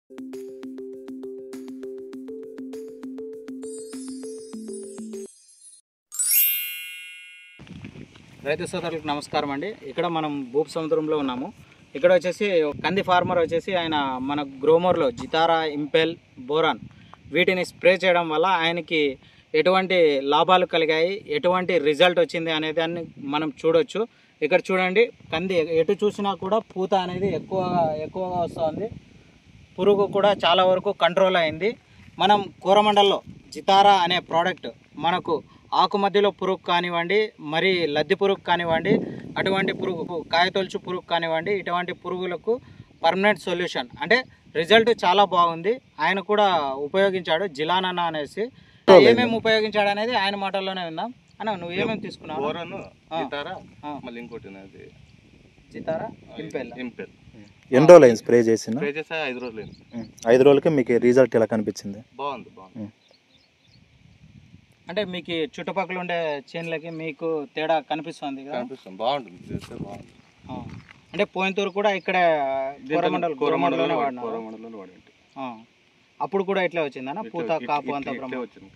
రైతు సోదరులకు నమస్కారం అండి. ఇక్కడ మనం భూప్ సముద్రంలో ఉన్నాము. ఇక్కడ వచ్చేసి కంది ఫార్మర్ వచ్చేసి ఆయన మన గ్రోమర్లో జితారా, ఇంపెల్, బోరాన్ వీటిని స్ప్రే చేయడం వల్ల ఆయనకి ఎటువంటి లాభాలు కలిగాయి, ఎటువంటి రిజల్ట్ వచ్చింది అనే దాన్ని మనం చూడొచ్చు. ఇక్కడ చూడండి, కంది ఎటు చూసినా కూడా పూత అనేది ఎక్కువగా వస్తుంది. పురుగు కూడా చాలా వరకు కంట్రోల్ అయింది. మనం కోరమండల్లో జితారా అనే ప్రోడక్ట్ మనకు ఆకు మధ్యలో పురుగు కానివ్వండి, మరి లద్ది పురుగు కానివ్వండి, అటువంటి పురుగు కాయతొలుచు పురుగు కానివ్వండి, ఇటువంటి పురుగులకు పర్మనెంట్ సొల్యూషన్ అంటే రిజల్ట్ చాలా బాగుంది. ఆయన కూడా ఉపయోగించాడు జిలానన్న అనేసి. ఏమేమి ఉపయోగించాడు అనేది ఆయన మాటల్లోనే విందాం. అన్న, నువ్వు ఏమేమి తీసుకున్నావు? మళ్ళీ ఇంకోటి జితారా, ఇంపెల్. ఎన్ని రోజులు అయింది స్ప్రే చేసి? 5 రోజులు అయింది. 5 రోజులకి మీకు రిజల్ట్ ఎలా కనిపించింది? బాగుంది. అంటే మీకు చుట్టుపక్కల ఉండే చేనులకి మీకు తేడా కనిపిస్తుంది కదా? కనిపిస్తుంది, బాగుంటుంది. అంటే పోయినతూరు కూడా ఇక్కడ కోరమండలంలోనే వాడండి. అప్పుడు కూడా ఇట్లా వచ్చిందన్న పూత, కాపు అంతా వచ్చింది.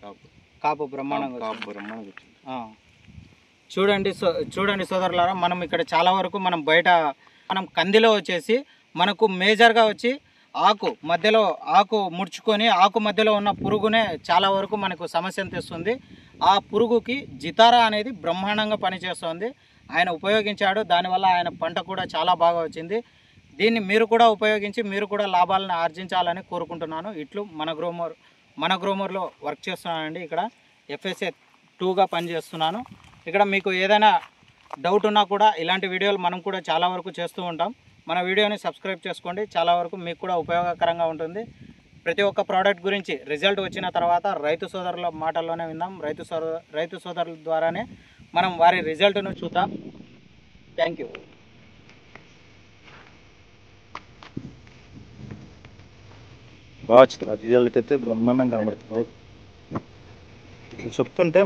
కాపు బ్రహ్మాండంగా వచ్చింది. చూడండి సోదరులారా, మనం ఇక్కడ చాలా వరకు మనం బయట మనం కందిలో వచ్చేసి మనకు మేజర్గా వచ్చి ఆకు ముడుచుకొని ఆకు మధ్యలో ఉన్న పురుగునే చాలా వరకు మనకు సమస్యను తెస్తుంది. ఆ పురుగుకి జితారా అనేది బ్రహ్మాండంగా పనిచేస్తుంది. ఆయన ఉపయోగించాడు, దానివల్ల ఆయన పంట కూడా చాలా బాగా వచ్చింది. దీన్ని మీరు కూడా ఉపయోగించి మీరు కూడా లాభాలను ఆర్జించాలని కోరుకుంటున్నాను. ఇట్లు మన గ్రోమర్లో వర్క్ చేస్తున్నానండి. ఇక్కడ FSA 2గా పనిచేస్తున్నాను. ఇక్కడ మీకు ఏదైనా డౌట్ ఉన్నా కూడా ఇలాంటి వీడియోలు మనం కూడా చాలా వరకు చేస్తూ ఉంటాం. మన వీడియోని సబ్స్క్రైబ్ చేసుకోండి, చాలా వరకు మీకు కూడా ఉపయోగకరంగా ఉంటుంది. ప్రతి ఒక్క ప్రోడక్ట్ గురించి రిజల్ట్ వచ్చిన తర్వాత రైతు సోదరుల మాటల్లోనే విందాం. రైతు సోదరుల ద్వారానే మనం వారి రిజల్ట్ను చూద్దాం. Thank you. బాగా రిజల్ట్ అయితే బ్రహ్మాండంగా కనబడుతుంది. చెప్తుంటే